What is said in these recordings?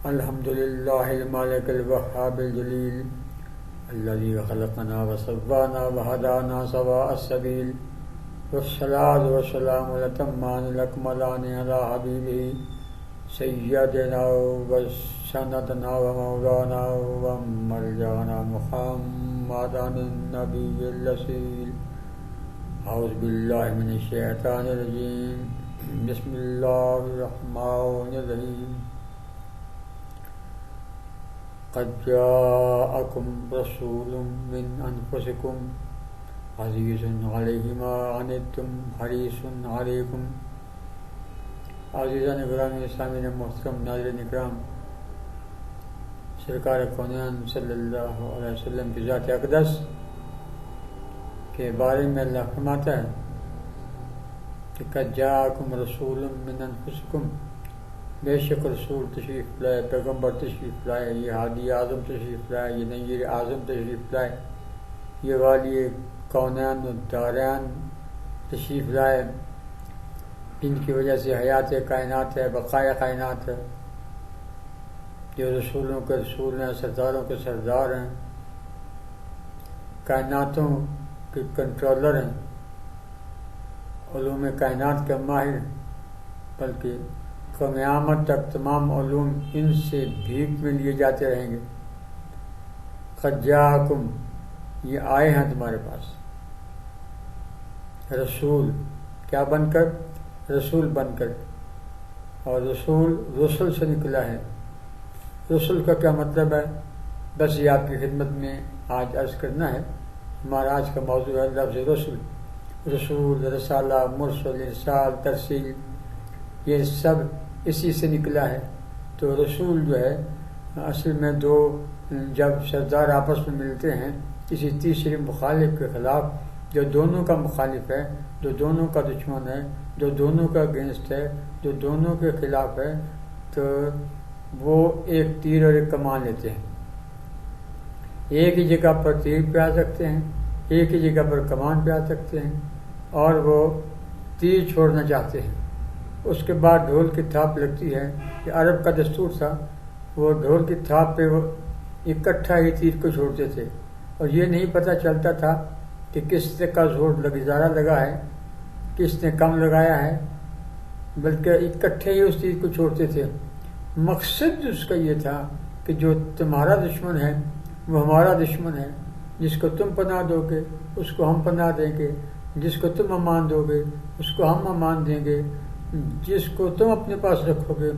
الحمد لله المالك الوهاب الجليل الذي خلقنا وصفانا وهدانا سواء السبيل والصلاة والسلام الأتمان الأكملان على حبيبه سيدنا وسندنا ومولانا ومرجعنا محمد النبي الأصيل. أعوذ بالله من الشيطان الرجيم. بسم الله الرحمن الرحيم. قد جاءكم رسول من أنفسكم عزيز عليه ما عنتم حريص عليكم. عزیزان اکرام اسلامی محترم ناظرین اکرام، سرکار کونین صلی اللہ علیہ وسلم کی ذات اقدس کے بارے میں اللہ فرماتا ہے کہ قد جاءکم رسول من انفسکم، بے شک رسول تشریف لائے، پیغمبر تشریف لائے، یہ ہادی اعظم تشریف لائے، یہ نذیر اعظم تشریف لائے، یہ والی کونین و دارین تشریف لائے، جن کی وجہ سے حیات کائنات ہے، بقائے کائنات ہے، جو رسولوں کے رسول ہیں، سرداروں کے سردار ہیں، کائناتوں کے کنٹرولر ہیں، علوم کائنات کے ماہر، بلکہ قیامت تک تمام علوم ان سے بھیک میں لیے جاتے رہیں گے. قد جاءکم، یہ آئے ہیں تمہارے پاس رسول، کیا بن کر؟ رسول بن کر. اور رسول رسل سے نکلا ہے. رسول کا کیا مطلب ہے؟ بس یہ آپ کی خدمت میں آج عرض کرنا ہے. ہمارا آج کا موضوع ہے لفظ رسول. رسول، رسالہ، مرسل، ارسال، ترسیل، یہ سب اسی سے نکلا ہے. تو رسول جو ہے اصل میں دو، جب سردار آپس میں ملتے ہیں کسی تیسرے مخالف کے خلاف، جو دونوں کا مخالف ہے، جو دونوں کا دشمن ہے، جو دونوں کا اگینسٹ ہے، جو دونوں کے خلاف ہے، تو وہ ایک تیر اور ایک کمان لیتے ہیں. ایک ہی جگہ پر تیر پہ آ سکتے ہیں، ایک ہی جگہ پر کمان پہ آ سکتے ہیں، اور وہ تیر چھوڑنا چاہتے ہیں. اس کے بعد ڈھول کی تھاپ لگتی ہے. کہ عرب کا دستور تھا، وہ ڈھول کی تھاپ پہ وہ اکٹھا ہی تیر کو چھوڑتے تھے، اور یہ نہیں پتہ چلتا تھا کہ کس کا زور زیادہ لگا ہے، کس نے کم لگایا ہے، بلکہ اکٹھے ہی اس تیر کو چھوڑتے تھے. مقصد اس کا یہ تھا کہ جو تمہارا دشمن ہے وہ ہمارا دشمن ہے. جس کو تم پناہ دو گے اس کو ہم پناہ دیں گے، جس کو تم امان دو گے اس کو ہم امان دیں گے، جس کو تم اپنے پاس رکھو گے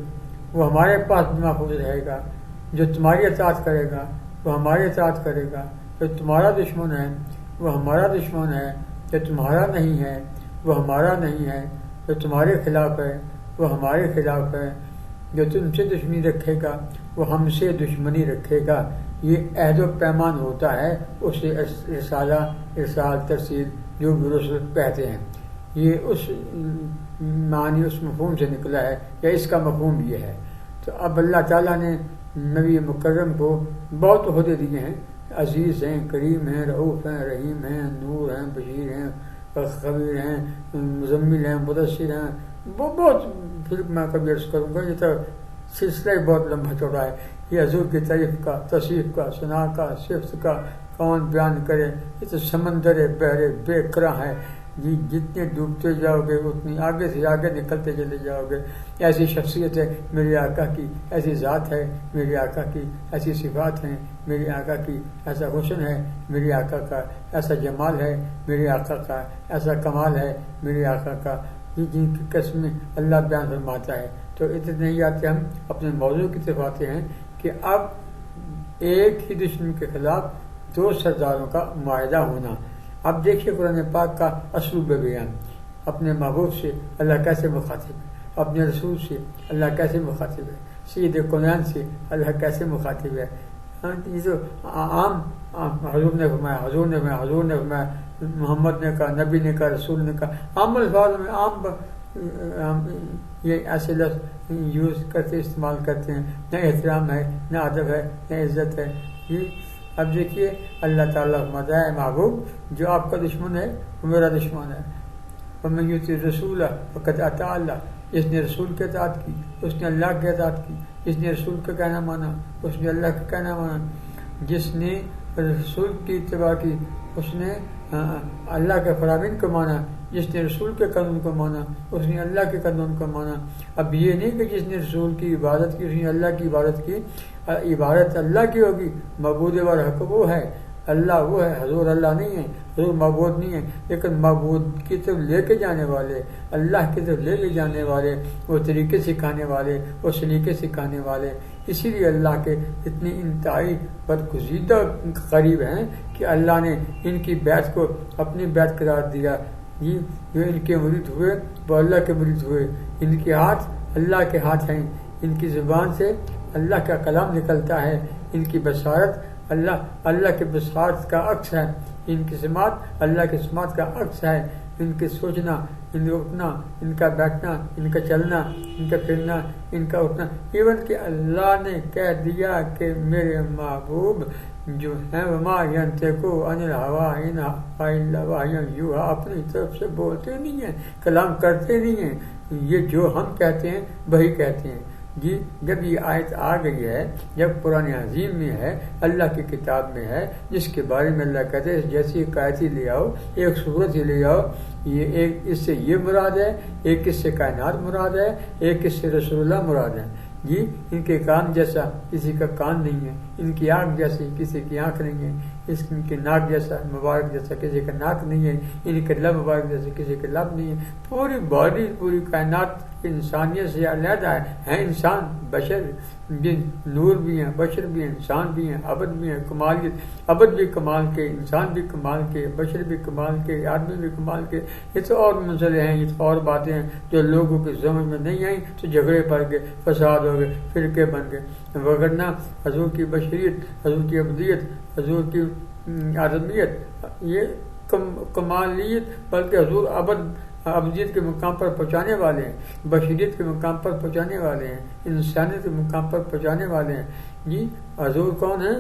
وہ ہمارے پاس بھی محفوظ رہے گا. جو تمہاری اطاعت کرے گا وہ ہماری اطاعت کرے گا. جو تمہارا دشمن ہے وہ ہمارا دشمن ہے. جو تمہارا نہیں ہے وہ ہمارا نہیں ہے. جو تمہارے خلاف ہے وہ ہمارے خلاف ہے. جو تم سے دشمنی رکھے گا وہ ہم سے دشمنی رکھے گا. یہ عہد و پیمان ہوتا ہے. اسے رسالہ، ارسال، ترسیل جو بھی رسول کہتے ہیں. یہ اس معنی، اس مفہوم سے نکلا ہے، یا اس کا مفہوم یہ ہے. تو اب اللہ تعالیٰ نے نبی مکرم کو بہت عہدے دیے ہیں. عزیز ہیں، کریم ہیں، رؤوف ہیں، رحیم ہیں، نور ہیں، بشیر ہیں، خبیر ہیں، مزمل ہیں، مدثر ہیں. بہت پھر میں کبھی عرض کروں گا، یہ تو سلسلہ بہت لمبا چوڑا ہے. یہ حضور کی تعریف کا، توصیف کا، ثنا کا، صفت کا کون بیان کرے. یہ تو سمندر بحر بے کرا ہے. جتنے ڈوبتے جاؤ گے اتنی آگے سے آگے نکلتے چلے جاؤ گے. ایسی شخصیت ہے میرے آقا کی، ایسی ذات ہے میرے آقا کی، ایسی صفات ہیں میرے آقا کی، ایسا حسن ہے میرے آقا کا، ایسا جمال ہے میرے آقا کا، ایسا کمال ہے میرے آقا کا، جن کی قسمیں اللہ بیان فرماتا ہے. تو اتنے نہیں آتے، ہم اپنے موضوع کی طرف آتے ہیں کہ اب ایک ہی دشمن کے خلاف دو سرداروں کا معاہدہ ہونا. اب دیکھیے قرآن پاک کا اسلوب بیان. اپنے محبوب سے اللہ کیسے مخاطب ہے، اپنے رسول سے اللہ کیسے مخاطب ہے، سید کونین سے اللہ کیسے مخاطب ہے. یہ تو عام حضور نے فرمایا، محمد نے کہا، نبی نے کہا، رسول نے کہا، عام الفاظ میں عام یہ ایسے لفظ یوز کرتے، استعمال کرتے ہیں. نہ احترام ہے، نہ ادب ہے، نہ عزت ہے. اب دیکھیے اللہ تعالیٰ فرماتا ہے محبوب جو آپ کا دشمن ہے وہ میرا دشمن ہے. وَمَن يُطِعِ الرَّسُولَ فَقَدْ أَطَاعَ اللَّهَ، جس نے رسول کی اطاعت کی اس نے اللہ کی اطاعت کی. جس نے رسول کا کہنا مانا اس نے اللہ کا کہنا مانا، جس نے رسول کی اتباع کی اس نے اللہ کے فرامین کو مانا، جس نے رسول کے قانون کو مانا اس نے اللہ کے قانون کو مانا۔ اب یہ نہیں کہ جس نے رسول کی عبادت کی اس نے اللہ کی عبادت کی، عبادت اللہ کی ہوگی، معبود برحق وہ ہے، اللہ وہ ہے، حضور اللہ نہیں ہے، حضور معبود نہیں ہے، لیکن معبود کی طرف لے کے جانے والے، اللہ کی طرف لے کے جانے والے، وہ طریقے سکھانے والے، وہ سلیقے سکھانے والے، اسی لیے اللہ کے اتنی انتہائی برگزیدہ قریب ہیں کہ اللہ نے ان کی بیعت کو اپنی بیعت قرار دیا۔ یہ جو ان کے مرید ہوئے وہ اللہ کے مرید ہوئے، ان کے ہاتھ اللہ کے ہاتھ ہیں، ان کی زبان سے اللہ کا کلام نکلتا ہے، ان کی بصارت اللہ کے بصارت کا عکس ہے، ان کی سماعت اللہ کے سماعت کا عکس ہے، ان کے سوچنا، ان کا اٹھنا، ان کا بیٹھنا، ان کا چلنا، ان کا پھرنا، ان کا اٹھنا، ایون کہ اللہ نے کہہ دیا کہ میرے محبوب جو ہیں وما ینطق عن الہوی ان هو الا وحی یوحی، اپنی طرف سے بولتے نہیں ہیں، کلام کرتے نہیں ہیں، یہ جو ہم کہتے ہیں وہی کہتے ہیں۔ جی جب یہ آیت آ گئی ہے، جب قرآن عظیم میں ہے، اللہ کی کتاب میں ہے، جس کے بارے میں اللہ کہتے ہیں جیسی ایک آیت ہی لے آؤ، ایک صورت ہی لے آؤ، یہ ایک اس سے یہ مراد ہے، ایک اس سے کائنات مراد ہے، ایک اس سے رسول اللہ مراد ہے۔ جی ان کے کان جیسا کسی کا کان نہیں ہے، ان کی آنکھ جیسی کسی کی آنکھ نہیں ہے، ان کے ناک جیسا مبارک جیسا کسی کا ناک نہیں ہے، ان کے لب مبارک جیسے کسی کے لب نہیں ہے، پوری باڈی پوری کائنات انسانیت سے علیحدہ ہے انسان، بشر بھی، نور بھی ہیں، بشر بھی ہیں، انسان بھی ہیں، عبد بھی ہیں، کمالیت، عبد بھی کمال کے، انسان بھی کمال کے، بشر بھی کمال کے، آدمی بھی کمال کے۔ یہ تو اور مسئلے ہیں، یہ تو اور باتیں ہیں جو لوگوں کی سمجھ میں نہیں آئیں تو جھگڑے پڑ گئے، فساد ہو گئے، فرقے بن گئے، وگرنہ حضور کی بشریت، حضور کی عبدیت، حضور کی آدمیت، یہ کمالیت، بلکہ حضور ابدیت کے مقام پر پہنچانے والے ہیں، بشریت کے مقام پر پہنچانے والے ہیں، انسانیت کے مقام پر پہنچانے والے ہیں۔ جی حضور کون ہیں؟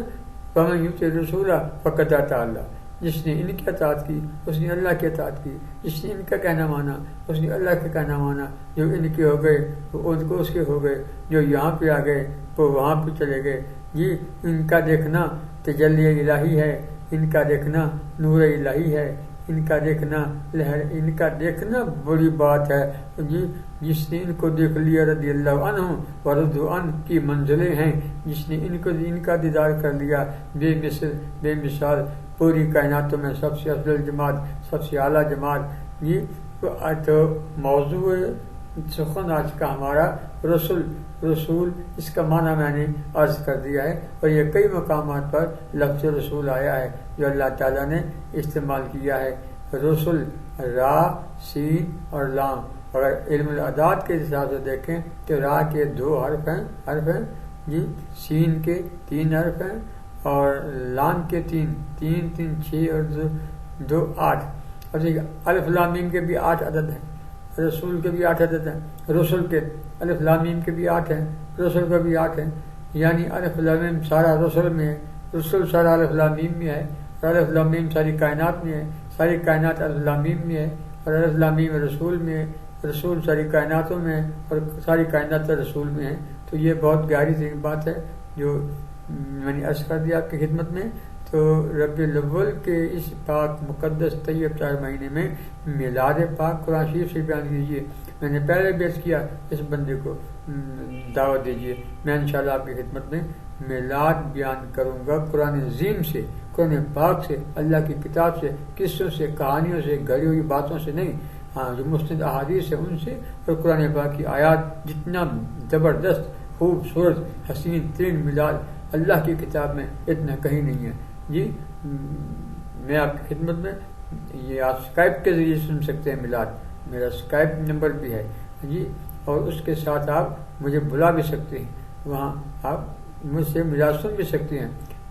فمن یطع الرسول فقد اطاع اللہ، جس نے ان کی اطاعت کی اس نے اللہ کی اطاعت کی، جس نے ان کا کہنا مانا اس نے اللہ کا کہنا مانا، جو ان کے ہو گئے وہ ان کو اس کے ہو گئے، جو یہاں پہ آ گئے وہ وہاں پہ چلے گئے۔ جی ان کا دیکھنا تجلی الہی ہے، ان کا دیکھنا نور الہی ہے، ان کا دیکھنا لہر، ان کا دیکھنا بڑی بات ہے۔ جی جس نے ان کو دیکھ لیا رضی اللہ عنہ ورضوا عنہ کی منزلیں ہیں، جس نے ان کا دیدار کر لیا، بے مثل بے مثال، پوری کائناتوں میں سب سے افضل جماعت، سب سے اعلیٰ جماعت۔ جی تو موضوع سخن آج کا ہمارا رسول، اس کا معنی میں نے عرض کر دیا ہے، اور یہ کئی مقامات پر لفظ رسول آیا ہے جو اللہ تعالیٰ نے استعمال کیا ہے۔ رسول را، سین اور لام، اگر علم الاعداد کے حساب سے دیکھیں تو را کے 2 حرف ہیں، جی سین کے 3 حرف ہیں، اور لام کے 3 6 اور 2 8، اور الف لام میم کے بھی 8 عدد ہیں، رسول کے بھی 8 عدد ہیں، رسول کے الف لام میم کے بھی 8 ہیں، رسول کے بھی 8 ہیں، یعنی الف لام میم سارا رسول میں ہے، رسول سارا الف لام میم میں ہے، اور الف لام میم ساری کائنات میں ہے، ساری کائنات الف لام میم میں ہے، اور الف لام میم رسول میں ہے، رسول ساری کائناتوں میں ہے، اور ساری کائنات رسول میں ہے۔ تو یہ بہت گہری سی بات ہے جو میں نے عرض کر دیا آپ کی خدمت میں۔ تو ربیع الاول کے اس پاک مقدس طیب 4 مہینے میں میلاد پاک قرآن شریف سے بیان کیجیے۔ میں نے پہلے بیعت کیا، اس بندے کو دعوت دیجیے، میں انشاءاللہ آپ کی خدمت میں میلاد بیان کروں گا قرآن عظیم سے، قرآن پاک سے، اللہ کی کتاب سے، قصوں سے، کہانیوں سے، گھڑی ہوئی باتوں سے نہیں، ہاں جو مستند احادیث ہے ان سے، اور قرآن پاک کی آیات۔ جتنا زبردست خوبصورت حسین ترین میلاد اللہ کی کتاب میں اتنا کہیں نہیں ہے۔ جی میں آپ کی خدمت میں، یہ آپ اسکائپ کے ذریعے سن سکتے ہیں میلاد، میرا اسکائپ نمبر بھی ہے جی، اور اس کے ساتھ آپ مجھے بلا بھی سکتے ہیں، وہاں آپ مجھ سے میلاد سن بھی سکتے ہیں،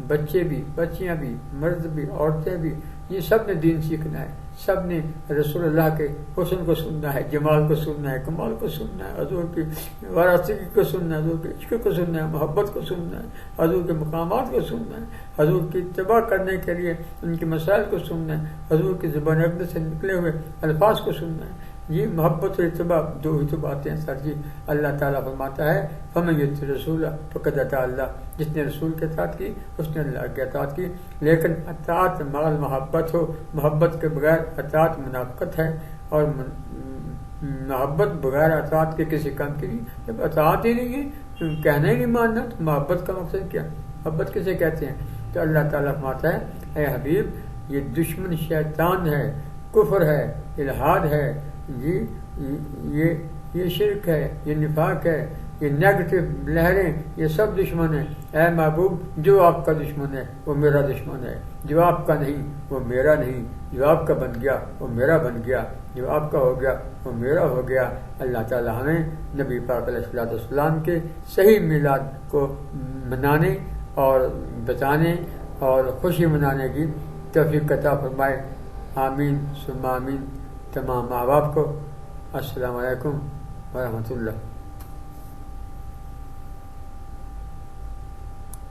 بچے بھی، بچیاں بھی، مرد بھی، عورتیں بھی، یہ سب نے دین سیکھنا ہے، سب نے رسول اللہ کے حسن کو سننا ہے، جمال کو سننا ہے، کمال کو سننا ہے، حضور کی وارثگی کو سننا ہے، حضور کے عشق کو سننا ہے، محبت کو سننا ہے، حضور کے مقامات کو سننا ہے، حضور کی اتباع کرنے کے لیے ان کے مسائل کو سننا ہے، حضور کی زبان اقدس سے نکلے ہوئے الفاظ کو سننا ہے۔ یہ محبت اور اتباع دو ہی تو باتیں ہیں سر جی. اللہ تعالیٰ فرماتا ہے فمن یطع الرسول فقد اطاع اللہ، جس نے رسول کی اطاعت کی اس نے اللہ کی اطاعت کی. لیکن اطاعت مع المحبت ہو، محبت کے بغیر اطاعت منافقت ہے، اور محبت بغیر اطاعت کے کسی کام کی نہیں. جب اطاعت ہی نہیں ہے، کہنا ہی نہیں ماننا، تو محبت کا مقصد کیا؟ محبت کسے کہتے ہیں؟ تو اللہ تعالیٰ فرماتا ہے اے حبیب یہ دشمن شیطان ہے، کفر ہے، الحاد ہے، یہ شرک ہے، یہ نفاق ہے، یہ نیگیٹو لہریں، یہ سب دشمن ہیں. اے محبوب جو آپ کا دشمن ہے وہ میرا دشمن ہے، جو آپ کا نہیں وہ میرا نہیں، جو آپ کا بن گیا وہ میرا بن گیا، جو آپ کا ہو گیا وہ میرا ہو گیا. اللہ تعالیٰ ہمیں نبی پاک علیہ السلام کے صحیح میلاد کو منانے اور بتانے اور خوشی منانے کی توفیق عطا فرمائے. آمین ثم آمین. تمام ماں باپ کو السلام علیکم ورحمۃ اللہ.